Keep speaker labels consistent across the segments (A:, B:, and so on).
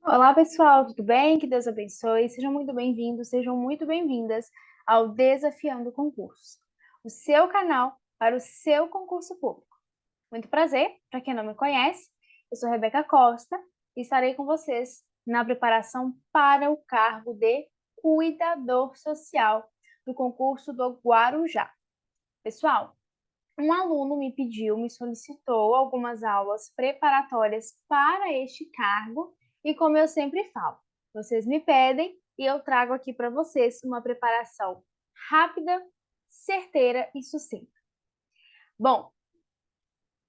A: Olá, pessoal, tudo bem? Que Deus abençoe. Sejam muito bem-vindos, sejam muito bem-vindas ao Desafiando Concursos, o seu canal para o seu concurso público. Muito prazer, para quem não me conhece, eu sou Rebeca Costa e estarei com vocês na preparação para o cargo de cuidador social do concurso do Guarujá. Pessoal, um aluno me solicitou algumas aulas preparatórias para este cargo e, como eu sempre falo, vocês me pedem e eu trago aqui para vocês uma preparação rápida, certeira e sucinta. Bom,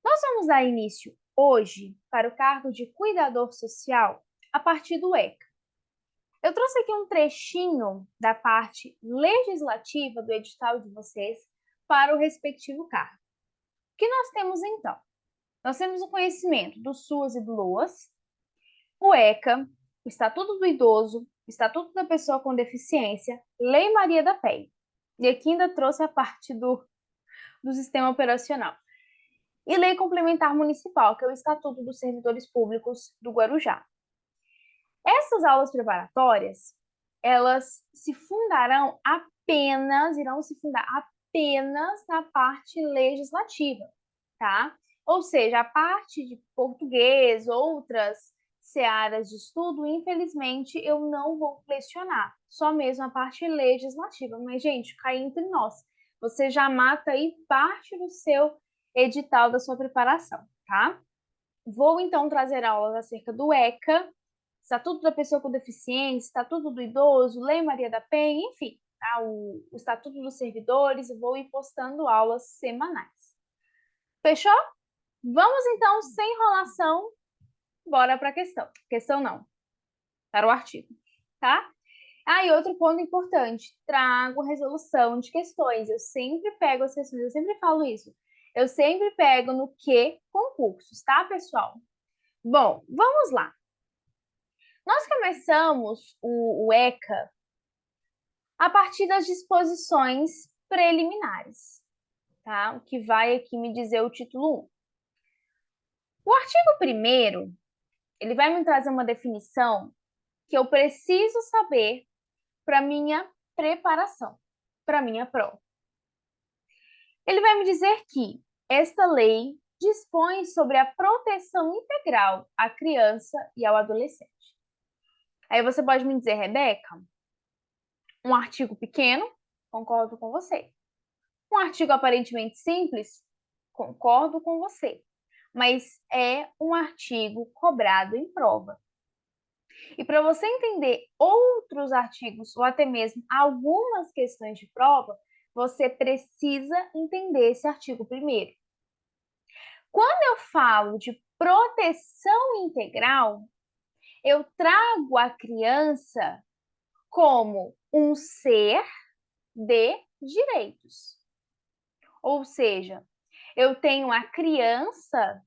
A: nós vamos dar início hoje para o cargo de cuidador social a partir do ECA. Eu trouxe aqui um trechinho da parte legislativa do edital de vocês para o respectivo cargo. O que nós temos então? Nós temos o conhecimento do SUS e do LOAS, o ECA, o Estatuto do Idoso, o Estatuto da Pessoa com Deficiência, Lei Maria da Penha. E aqui ainda trouxe a parte do sistema operacional. E Lei Complementar Municipal, que é o Estatuto dos Servidores Públicos do Guarujá. Essas aulas preparatórias, elas irão se fundar apenas na parte legislativa, tá? Ou seja, a parte de português, outras searas de estudo, infelizmente, eu não vou lecionar, só mesmo a parte legislativa. Mas, gente, cai entre nós. Você já mata aí parte do seu edital da sua preparação, tá? Vou, então, trazer aulas acerca do ECA, Estatuto da Pessoa com Deficiência, Estatuto do Idoso, Lei Maria da Penha, enfim, tá? o Estatuto dos Servidores, eu vou ir postando aulas semanais. Fechou? Vamos então, sem enrolação, bora para a questão. Questão não, para o artigo, tá? Ah, e outro ponto importante, trago resolução de questões. Eu sempre pego as questões, eu sempre falo isso. Eu sempre pego no que concursos, tá, pessoal? Bom, vamos lá. Nós começamos o ECA a partir das disposições preliminares, tá? O que vai aqui me dizer o título 1. O artigo 1º, ele vai me trazer uma definição que eu preciso saber para minha preparação, para minha prova. Ele vai me dizer que esta lei dispõe sobre a proteção integral à criança e ao adolescente. Aí você pode me dizer, Rebeca, um artigo pequeno? Concordo com você. Um artigo aparentemente simples? Concordo com você. Mas é um artigo cobrado em prova. E para você entender outros artigos, ou até mesmo algumas questões de prova, você precisa entender esse artigo primeiro. Quando eu falo de proteção integral, eu trago a criança como um ser de direitos. Ou seja, eu tenho a criança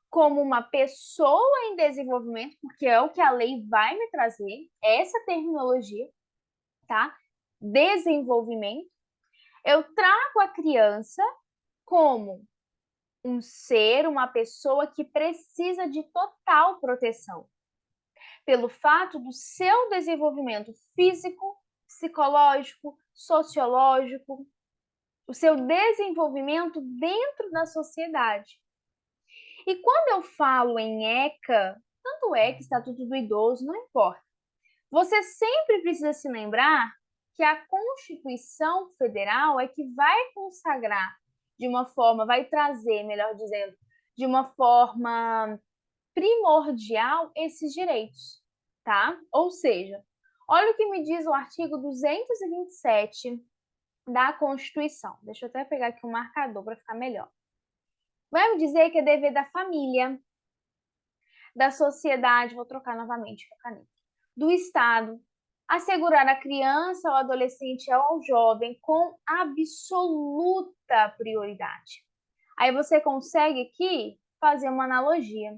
A: como uma pessoa em desenvolvimento, porque é o que a lei vai me trazer, essa terminologia, tá? Desenvolvimento. Eu trago a criança como um ser, uma pessoa que precisa de total proteção, pelo fato do seu desenvolvimento físico, psicológico, sociológico, o seu desenvolvimento dentro da sociedade. E quando eu falo em ECA, tanto ECA, Estatuto do Idoso, não importa. Você sempre precisa se lembrar que a Constituição Federal é que vai consagrar de uma forma, vai trazer, melhor dizendo, de uma forma primordial esses direitos, tá? Ou seja, olha o que me diz o artigo 227 da Constituição. Deixa eu até pegar aqui um marcador para ficar melhor. Vai me dizer que é dever da família, da sociedade, vou trocar novamente a caneta, do Estado, assegurar a criança, ao adolescente ou ao jovem com absoluta prioridade. Aí você consegue aqui fazer uma analogia.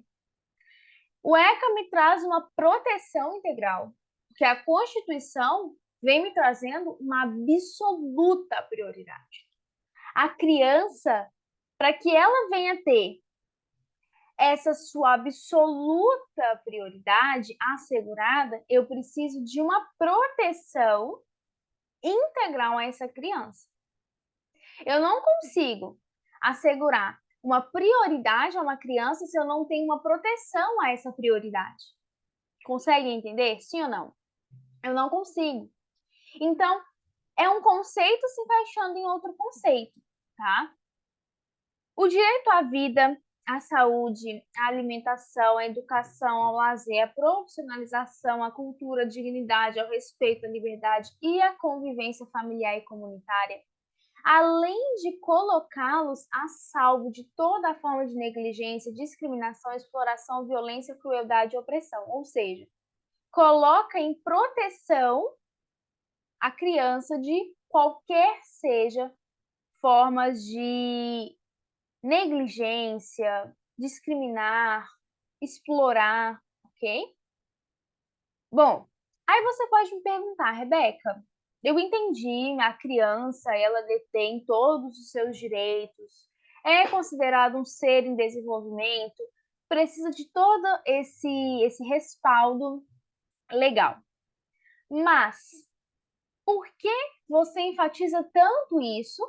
A: O ECA me traz uma proteção integral, porque a Constituição vem me trazendo uma absoluta prioridade. A criança, para que ela venha ter essa sua absoluta prioridade assegurada, eu preciso de uma proteção integral a essa criança. Eu não consigo assegurar uma prioridade a uma criança se eu não tenho uma proteção a essa prioridade. Consegue entender? Sim ou não? Eu não consigo. Então, é um conceito se encaixando em outro conceito, tá? O direito à vida, à saúde, à alimentação, à educação, ao lazer, à profissionalização, à cultura, à dignidade, ao respeito, à liberdade e à convivência familiar e comunitária, além de colocá-los a salvo de toda forma de negligência, discriminação, exploração, violência, crueldade e opressão. Ou seja, coloca em proteção a criança de qualquer seja formas de negligência, discriminar, explorar, ok? Bom, aí você pode me perguntar, Rebeca, eu entendi, a criança, ela detém todos os seus direitos, é considerado um ser em desenvolvimento, precisa de todo esse respaldo legal. Mas por que você enfatiza tanto isso?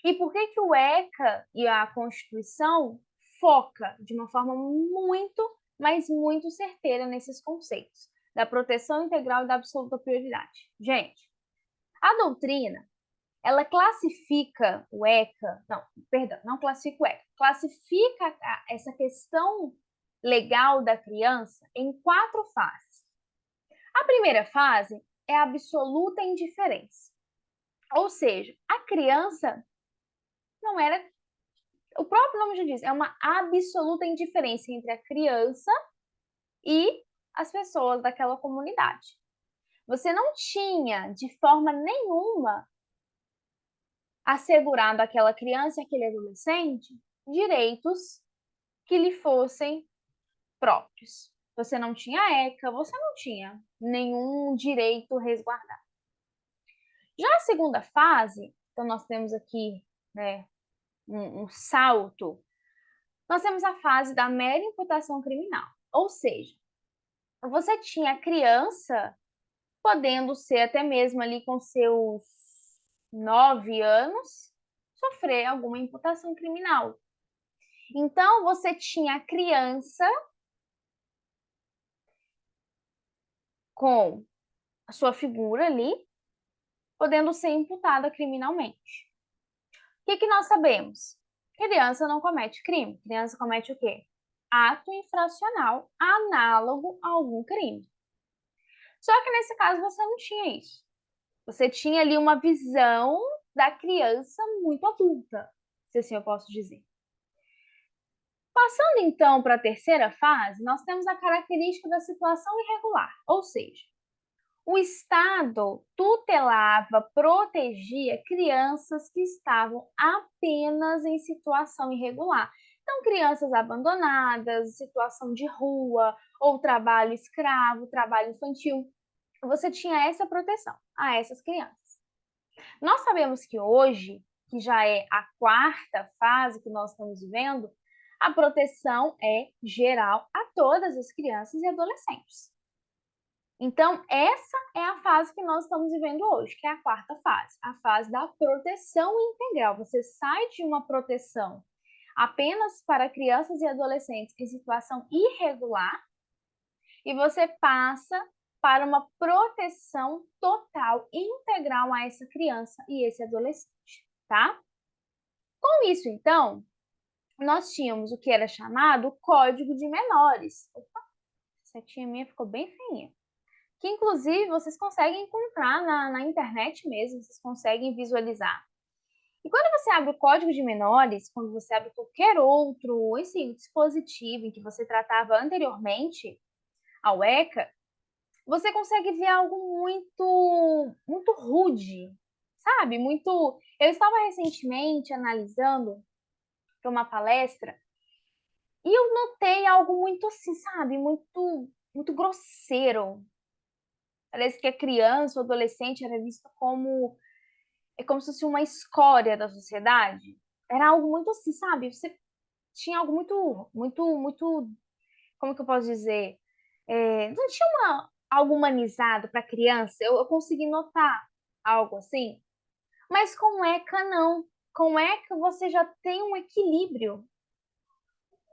A: E por que que o ECA e a Constituição foca de uma forma muito, mas muito certeira nesses conceitos da proteção integral e da absoluta prioridade? Gente, a doutrina, ela classifica o ECA, não, perdão, não classifica o ECA, classifica essa questão legal da criança em 4 fases. A primeira fase é a absoluta indiferença. Ou seja, a criança não era. O próprio nome já diz, é uma absoluta indiferença entre a criança e as pessoas daquela comunidade. Você não tinha, de forma nenhuma, assegurado àquela criança e àquele adolescente direitos que lhe fossem próprios. Você não tinha ECA, você não tinha nenhum direito resguardado. Já a segunda fase, então nós temos aqui, né, um salto, nós temos a fase da mera imputação criminal, ou seja, você tinha a criança podendo ser até mesmo ali com seus 9 anos, sofrer alguma imputação criminal. Então, você tinha a criança com a sua figura ali, podendo ser imputada criminalmente. O que que nós sabemos? Criança não comete crime. Criança comete o quê? Ato infracional análogo a algum crime. Só que nesse caso você não tinha isso. Você tinha ali uma visão da criança muito adulta, se assim eu posso dizer. Passando então para a terceira fase, nós temos a característica da situação irregular, ou seja, o Estado tutelava, protegia crianças que estavam apenas em situação irregular. Então, crianças abandonadas, situação de rua, ou trabalho escravo, trabalho infantil. Você tinha essa proteção a essas crianças. Nós sabemos que hoje, que já é a quarta fase que nós estamos vivendo, a proteção é geral a todas as crianças e adolescentes. Então, essa é a fase que nós estamos vivendo hoje, que é a quarta fase, a fase da proteção integral. Você sai de uma proteção apenas para crianças e adolescentes em situação irregular e você passa para uma proteção total, integral a essa criança e esse adolescente, tá? Com isso, então, nós tínhamos o que era chamado Código de Menores. Opa, essa setinha minha ficou bem feinha. Que, inclusive, vocês conseguem encontrar na internet mesmo, vocês conseguem visualizar. E quando você abre o Código de Menores, quando você abre qualquer outro dispositivo em que você tratava anteriormente ao ECA, você consegue ver algo muito rude, sabe? Muito. Eu estava recentemente analisando para uma palestra e eu notei algo muito assim, sabe? Muito grosseiro. Parece que a criança, o adolescente era visto como é como se fosse uma escória da sociedade. Era algo muito assim, sabe? Você tinha algo muito, como que eu posso dizer? Não tinha algo humanizado para criança. Eu consegui notar algo assim. Mas com ECA, não. Com ECA, você já tem um equilíbrio.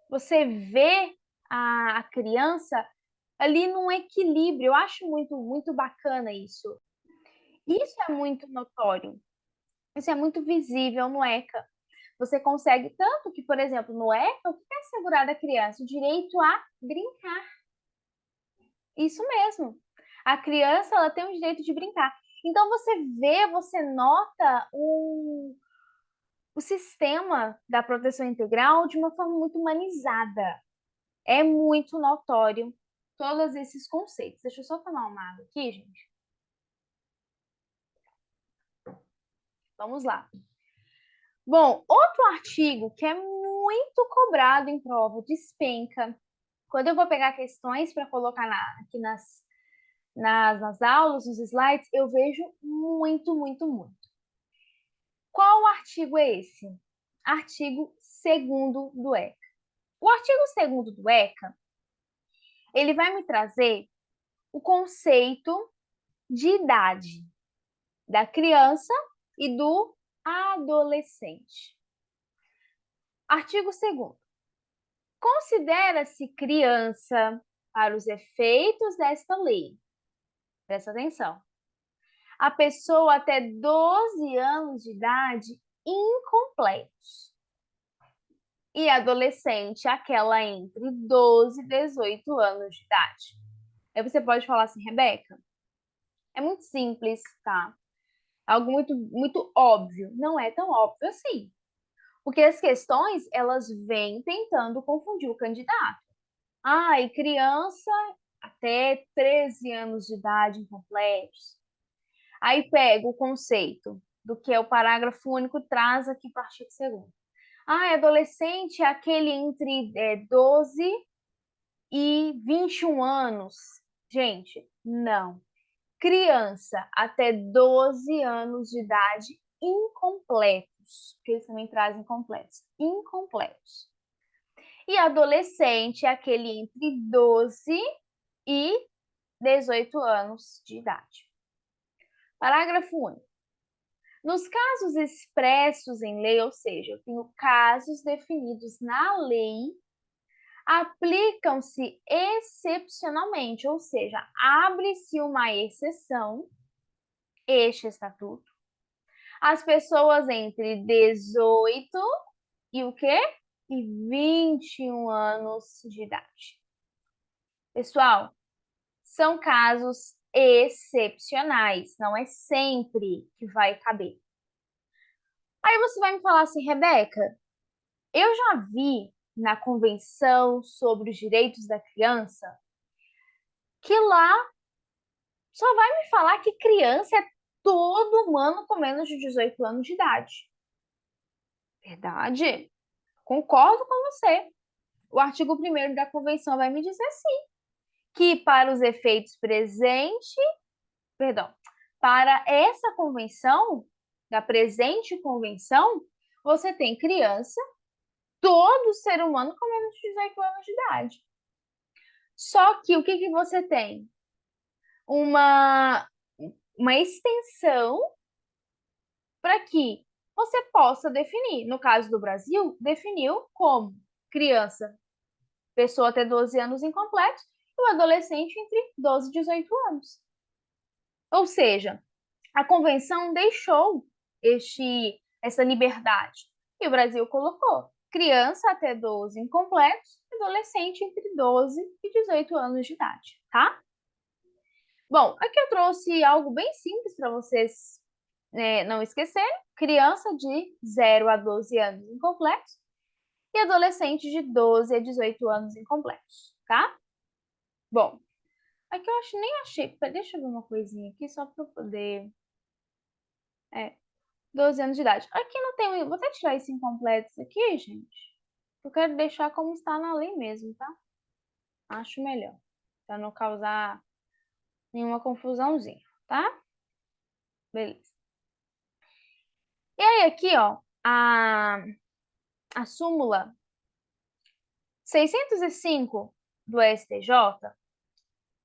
A: Você vê a criança ali num equilíbrio. Eu acho muito bacana isso. Isso é muito notório. Isso é muito visível no ECA. Você consegue, tanto que, por exemplo, no ECA, o que é assegurado à criança? O direito a brincar. Isso mesmo. A criança, ela tem o direito de brincar. Então, você vê, você nota o sistema da proteção integral de uma forma muito humanizada. É muito notório todos esses conceitos. Deixa eu só tomar uma água aqui, gente. Vamos lá. Bom, outro artigo que é muito cobrado em prova, despenca. Quando eu vou pegar questões para colocar aqui nas aulas, nos slides, eu vejo muito. Qual artigo é esse? Artigo 2º do ECA. O artigo 2º do ECA, ele vai me trazer o conceito de idade da criança e do adolescente. Artigo 2º. Considera-se criança para os efeitos desta lei. Presta atenção. A pessoa até 12 anos de idade incompletos. E adolescente, aquela entre 12 e 18 anos de idade. Aí você pode falar assim, Rebeca, é muito simples, tá? Algo muito óbvio. Não é tão óbvio assim. Porque as questões, elas vêm tentando confundir o candidato. E criança até 13 anos de idade incompletos. Aí pega o conceito do que é o parágrafo único, traz aqui para o artigo 2º. Adolescente é aquele entre 12 e 21 anos. Gente, não. Criança até 12 anos de idade incompletos, porque eles também trazem completos, incompletos. E adolescente é aquele entre 12 e 18 anos de idade. Parágrafo único. Nos casos expressos em lei, ou seja, eu tenho casos definidos na lei, aplicam-se excepcionalmente, ou seja, abre-se uma exceção, este estatuto, as pessoas entre 18 e o quê? E 21 anos de idade. Pessoal, são casos excepcionais, não é sempre que vai caber. Aí você vai me falar assim, Rebeca, eu já vi na Convenção sobre os Direitos da Criança que lá só vai me falar que criança é todo humano com menos de 18 anos de idade. Verdade? Concordo com você. O artigo 1º da Convenção vai me dizer sim, que para os efeitos presentes, para essa convenção, da presente convenção, você tem criança, todo ser humano com menos de 18 anos de idade. Só que o que você tem? Uma extensão para que você possa definir. No caso do Brasil, definiu como criança, pessoa até 12 anos incompletos, e o adolescente entre 12 e 18 anos. Ou seja, a convenção deixou essa liberdade. E o Brasil colocou criança até 12 incompletos, adolescente entre 12 e 18 anos de idade, tá? Bom, aqui eu trouxe algo bem simples para vocês não esquecerem. Criança de 0 a 12 anos incompletos e adolescente de 12 a 18 anos incompletos, tá? Bom, aqui eu nem achei. Deixa eu ver uma coisinha aqui só para eu poder. 12 anos de idade. Aqui não tem. Vou até tirar esse incompletos aqui, gente. Eu quero deixar como está na lei mesmo, tá? Acho melhor. Para não causar nenhuma confusãozinha, tá? Beleza. E aí, aqui, ó, a súmula 605 do STJ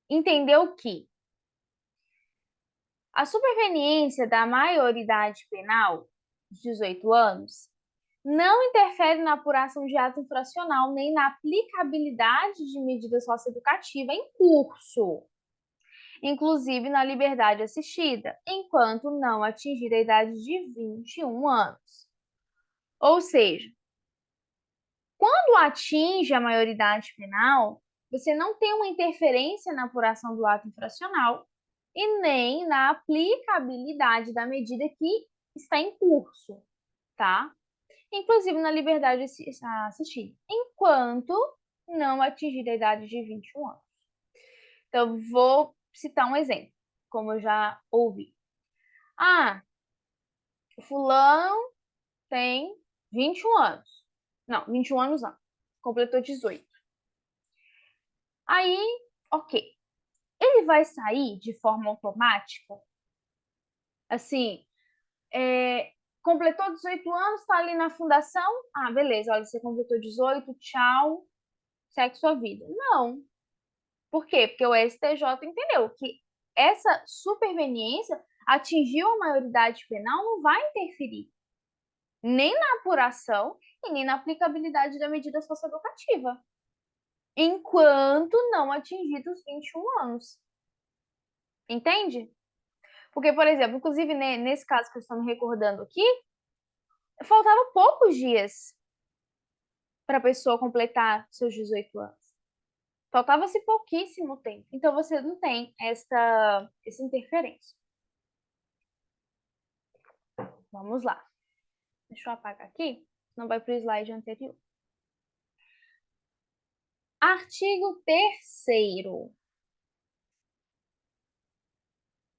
A: entendeu que a superveniência da maioridade penal, dos 18 anos, não interfere na apuração de ato infracional nem na aplicabilidade de medida socioeducativa em curso, inclusive na liberdade assistida, enquanto não atingir a idade de 21 anos. Ou seja, quando atinge a maioridade penal, você não tem uma interferência na apuração do ato infracional e nem na aplicabilidade da medida que está em curso, tá? Inclusive na liberdade assistida, enquanto não atingir a idade de 21 anos. Então, vou citar um exemplo, como eu já ouvi. O fulano tem 21 anos. Não, 21 anos não. Completou 18. Aí, ok. Ele vai sair de forma automática? Assim, completou 18 anos, tá ali na fundação? Ah, beleza, olha, você completou 18, tchau, segue sua vida. Não. Por quê? Porque o STJ entendeu que essa superveniência atingiu a maioridade penal, não vai interferir nem na apuração e nem na aplicabilidade da medida socioeducativa, enquanto não atingido os 21 anos. Entende? Porque, por exemplo, inclusive nesse caso que eu estou me recordando aqui, faltavam poucos dias para a pessoa completar seus 18 anos. Faltava-se pouquíssimo tempo. Então, você não tem essa interferência. Vamos lá. Deixa eu apagar aqui, senão vai para o slide anterior. Artigo 3º.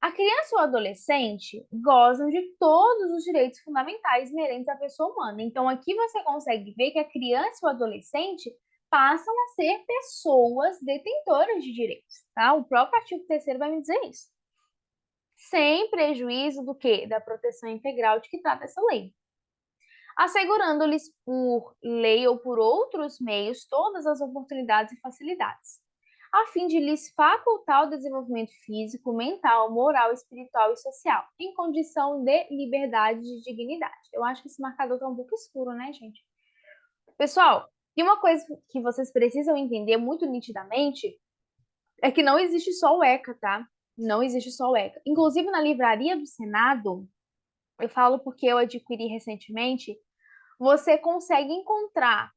A: A criança ou adolescente gozam de todos os direitos fundamentais inerentes à pessoa humana. Então, aqui você consegue ver que a criança e o adolescente passam a ser pessoas detentoras de direitos, tá? O próprio artigo 3º vai me dizer isso. Sem prejuízo do quê? Da proteção integral de que trata essa lei. Assegurando-lhes por lei ou por outros meios todas as oportunidades e facilidades, a fim de lhes facultar o desenvolvimento físico, mental, moral, espiritual e social, em condição de liberdade e dignidade. Eu acho que esse marcador está um pouco escuro, né, gente? Pessoal, e uma coisa que vocês precisam entender muito nitidamente é que não existe só o ECA, tá? Não existe só o ECA. Inclusive, na livraria do Senado, eu falo porque eu adquiri recentemente, você consegue encontrar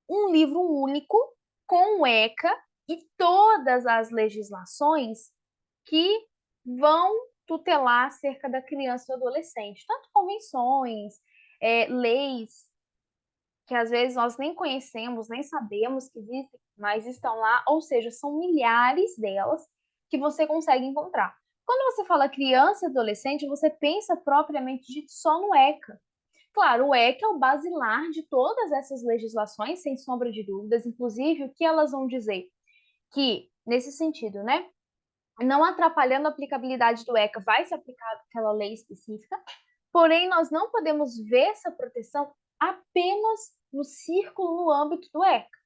A: um livro único com o ECA e todas as legislações que vão tutelar acerca da criança e do adolescente, tanto convenções, leis que às vezes nós nem conhecemos, nem sabemos que existem, mas estão lá, ou seja, são milhares delas que você consegue encontrar. Quando você fala criança e adolescente, você pensa propriamente dito só no ECA. Claro, o ECA é o basilar de todas essas legislações, sem sombra de dúvidas, inclusive o que elas vão dizer? Que, nesse sentido, né, não atrapalhando a aplicabilidade do ECA, vai se aplicar aquela lei específica, porém nós não podemos ver essa proteção apenas no círculo, no âmbito do ECA.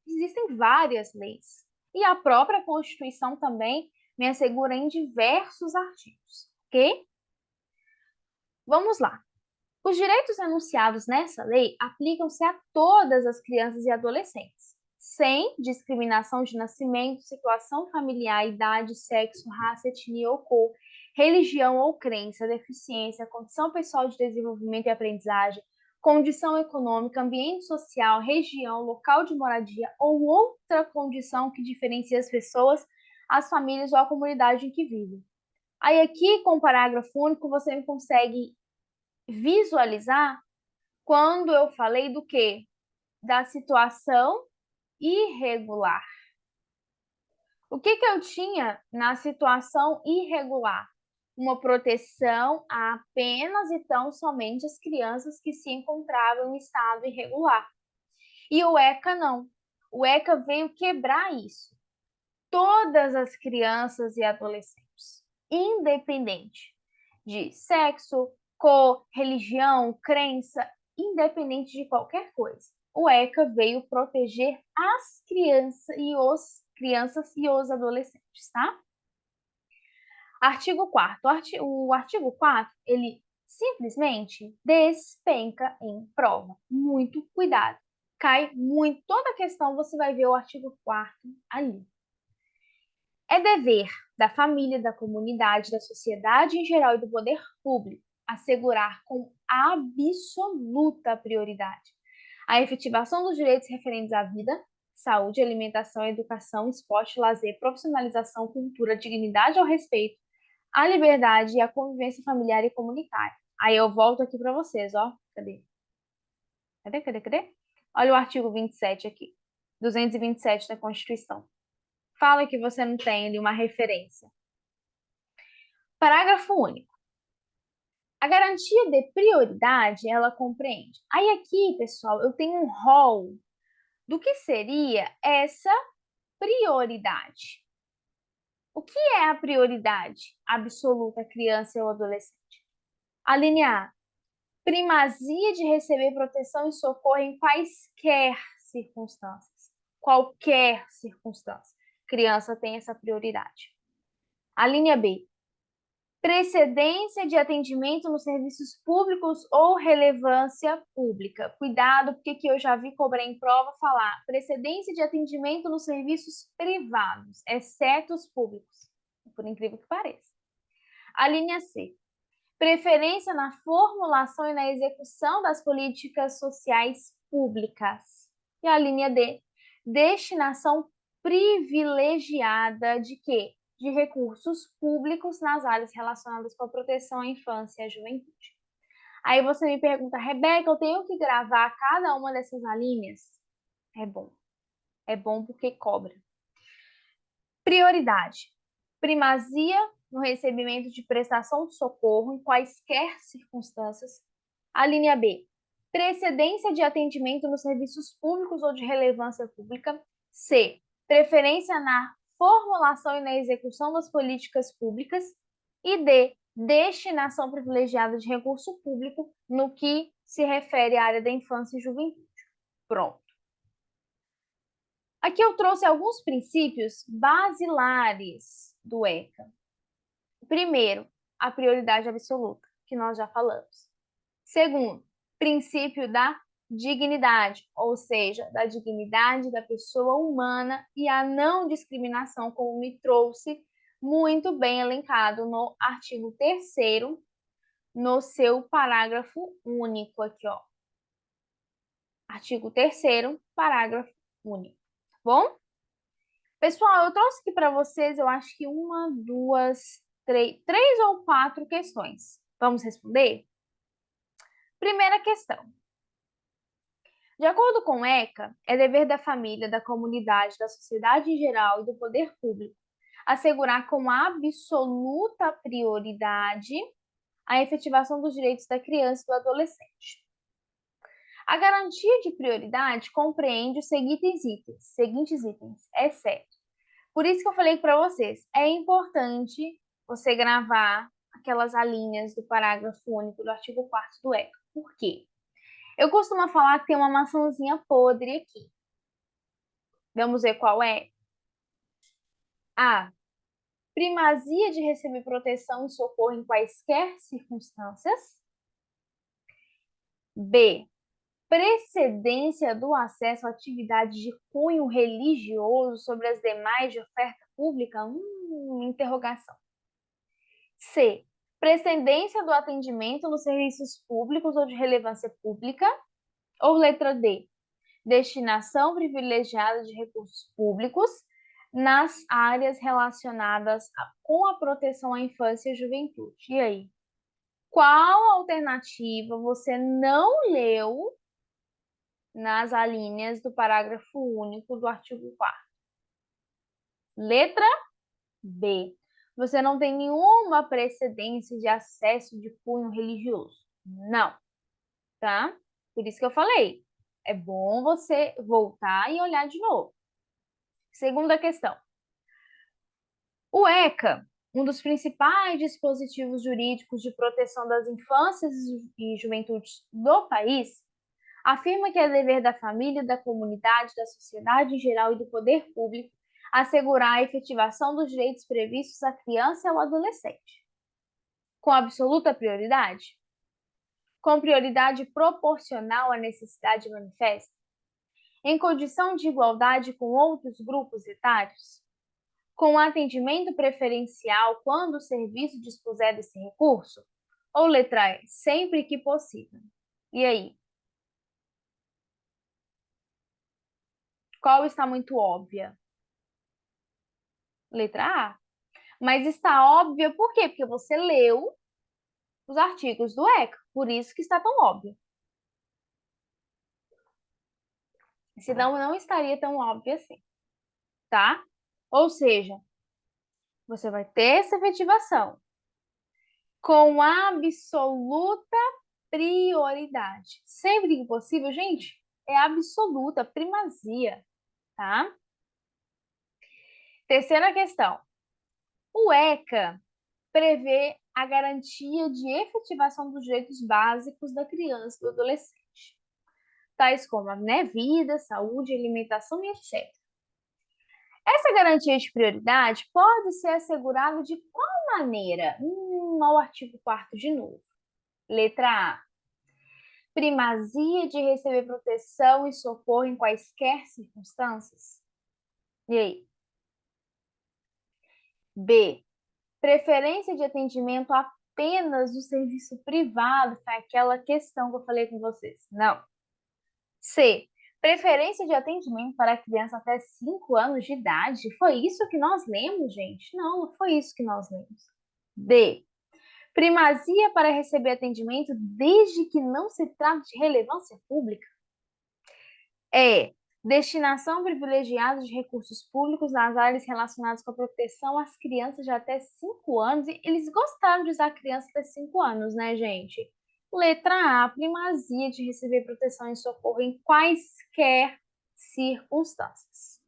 A: Existem várias leis. E a própria Constituição também me assegura em diversos artigos, ok? Vamos lá. Os direitos enunciados nessa lei aplicam-se a todas as crianças e adolescentes, sem discriminação de nascimento, situação familiar, idade, sexo, raça, etnia ou cor, religião ou crença, deficiência, condição pessoal de desenvolvimento e aprendizagem, condição econômica, ambiente social, região, local de moradia ou outra condição que diferencie as pessoas, as famílias ou a comunidade em que vivem. Aí aqui, com o parágrafo único, você consegue visualizar quando eu falei do quê? Da situação irregular. O que eu tinha na situação irregular? Uma proteção a apenas e tão somente as crianças que se encontravam em estado irregular. E o ECA não. O ECA veio quebrar isso. Todas as crianças e adolescentes, independente de sexo, cor, religião, crença, independente de qualquer coisa, o ECA veio proteger as crianças e os adolescentes, tá? Artigo 4º. O artigo 4º, ele simplesmente despenca em prova. Muito cuidado. Cai muito. Toda a questão você vai ver o artigo 4º ali. É dever da família, da comunidade, da sociedade em geral e do poder público assegurar com absoluta prioridade a efetivação dos direitos referentes à vida, saúde, alimentação, educação, esporte, lazer, profissionalização, cultura, dignidade ao respeito, a liberdade e a convivência familiar e comunitária. Aí eu volto aqui para vocês, ó. Cadê? Cadê? Olha o artigo 27 aqui, 227 da Constituição. Fala que você não tem ali uma referência. Parágrafo único. A garantia de prioridade, ela compreende. Aí aqui, pessoal, eu tenho um rol do que seria essa prioridade. O que é a prioridade absoluta à criança ou adolescente? A linha A. Primazia de receber proteção e socorro em quaisquer circunstâncias. Qualquer circunstância. Criança tem essa prioridade. A linha B. Precedência de atendimento nos serviços públicos ou relevância pública. Cuidado, porque que eu já vi cobrar em prova falar precedência de atendimento nos serviços privados, exceto os públicos, por incrível que pareça. A linha C. Preferência na formulação e na execução das políticas sociais públicas. E a linha D. Destinação privilegiada de quê? De recursos públicos nas áreas relacionadas com a proteção à infância e à juventude. Aí você me pergunta, Rebeca, eu tenho que gravar cada uma dessas linhas? É bom. É bom porque cobra. Prioridade. Primazia no recebimento de prestação de socorro em quaisquer circunstâncias. A linha B. Precedência de atendimento nos serviços públicos ou de relevância pública. C. Preferência na formulação e na execução das políticas públicas. E D. Destinação privilegiada de recurso público no que se refere à área da infância e juventude. Pronto. Aqui eu trouxe alguns princípios basilares do ECA. Primeiro, a prioridade absoluta, que nós já falamos. Segundo, princípio da dignidade, ou seja, da dignidade da pessoa humana e a não discriminação, como me trouxe muito bem elencado no artigo 3º, no seu parágrafo único aqui, ó. Artigo 3º, parágrafo único. Tá bom? Pessoal, eu trouxe aqui para vocês, eu acho que uma, duas, três ou 4 questões. Vamos responder? Primeira questão. De acordo com o ECA, é dever da família, da comunidade, da sociedade em geral e do poder público assegurar com absoluta prioridade a efetivação dos direitos da criança e do adolescente. A garantia de prioridade compreende os seguintes itens, exceto. Por isso que eu falei para vocês, é importante você gravar aquelas linhas do parágrafo único do artigo 4º do ECA. Por quê? Eu costumo falar que tem uma maçãzinha podre aqui. Vamos ver qual é? A. Primazia de receber proteção e socorro em quaisquer circunstâncias. B. Precedência do acesso a atividades de cunho religioso sobre as demais de oferta pública? Interrogação. C. Precedência do atendimento nos serviços públicos ou de relevância pública. Ou letra D. Destinação privilegiada de recursos públicos nas áreas relacionadas com a proteção à infância e juventude. E aí? Qual alternativa você não leu nas alíneas do parágrafo único do artigo 4º? Letra B. Você não tem nenhuma precedência de acesso de cunho religioso. Não. Tá? Por isso que eu falei. É bom você voltar e olhar de novo. Segunda questão. O ECA, um dos principais dispositivos jurídicos de proteção das infâncias e juventudes do país, afirma que é dever da família, da comunidade, da sociedade em geral e do poder público assegurar a efetivação dos direitos previstos à criança e ao adolescente. Com absoluta prioridade? Com prioridade proporcional à necessidade manifesta? Em condição de igualdade com outros grupos etários? Com atendimento preferencial quando o serviço dispuser desse recurso? Ou letra E, sempre que possível? E aí? Qual está muito óbvia? Letra A. Mas está óbvia por quê? Porque você leu os artigos do ECA, por isso que está tão óbvio. Senão não estaria tão óbvio assim, tá? Ou seja, você vai ter essa efetivação com absoluta prioridade. Sempre que possível, gente, é absoluta, primazia, tá? Terceira questão. O ECA prevê a garantia de efetivação dos direitos básicos da criança e do adolescente, tais como a vida, saúde, alimentação e etc. Essa garantia de prioridade pode ser assegurada de qual maneira? Ao artigo 4º de novo. Letra A. Primazia de receber proteção e socorro em quaisquer circunstâncias? E aí? B. Preferência de atendimento apenas do serviço privado, foi aquela questão que eu falei com vocês. Não. C. Preferência de atendimento para criança até 5 anos de idade. Foi isso que nós lemos, gente? Não, não foi isso que nós lemos. D. Primazia para receber atendimento desde que não se trate de relevância pública. E. Destinação privilegiada de recursos públicos nas áreas relacionadas com a proteção às crianças de até 5 anos. E eles gostaram de usar criança até 5 anos, né, gente? Letra A, primazia de receber proteção e socorro em quaisquer circunstâncias.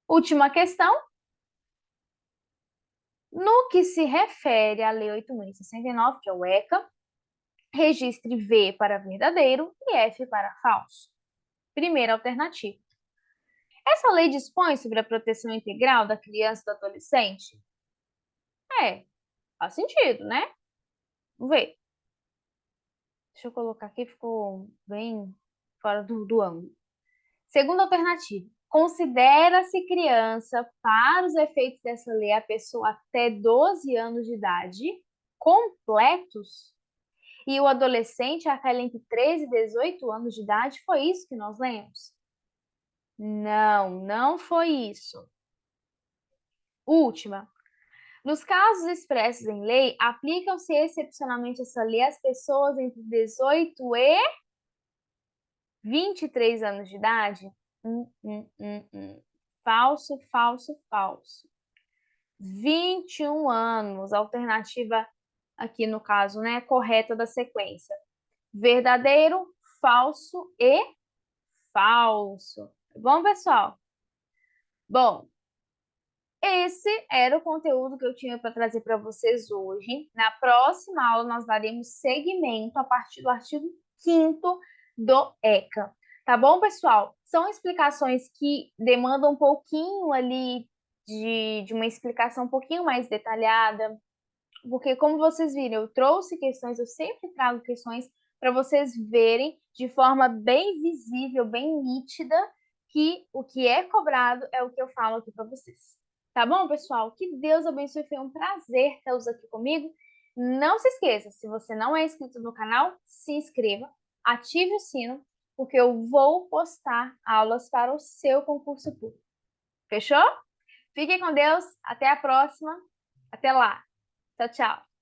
A: Última questão. No que se refere à Lei 8.069, que é o ECA, registre V para verdadeiro e F para falso. Primeira alternativa. Essa lei dispõe sobre a proteção integral da criança e do adolescente? Faz sentido, né? Vamos ver. Deixa eu colocar aqui, ficou bem fora do ângulo. Segunda alternativa. Considera-se criança, para os efeitos dessa lei, a pessoa até 12 anos de idade, completos, e o adolescente, aquele entre 13 e 18 anos de idade. Foi isso que nós lemos? Não, não foi isso. Última. Nos casos expressos em lei, aplicam-se excepcionalmente essa lei às pessoas entre 18 e 23 anos de idade? Falso, falso, falso. 21 anos, alternativa aqui no caso, né, correta da sequência. Verdadeiro, falso e falso. Tá bom, pessoal? Bom, esse era o conteúdo que eu tinha para trazer para vocês hoje. Na próxima aula, nós daremos seguimento a partir do artigo 5º do ECA. Tá bom, pessoal? São explicações que demandam um pouquinho ali de uma explicação um pouquinho mais detalhada, porque como vocês viram, eu trouxe questões, eu sempre trago questões para vocês verem de forma bem visível, bem nítida, que o que é cobrado é o que eu falo aqui para vocês. Tá bom, pessoal? Que Deus abençoe, foi um prazer tê-los aqui comigo. Não se esqueça, se você não é inscrito no canal, se inscreva, ative o sino, porque eu vou postar aulas para o seu concurso público. Fechou? Fiquem com Deus, até a próxima, até lá. Tchau, tchau.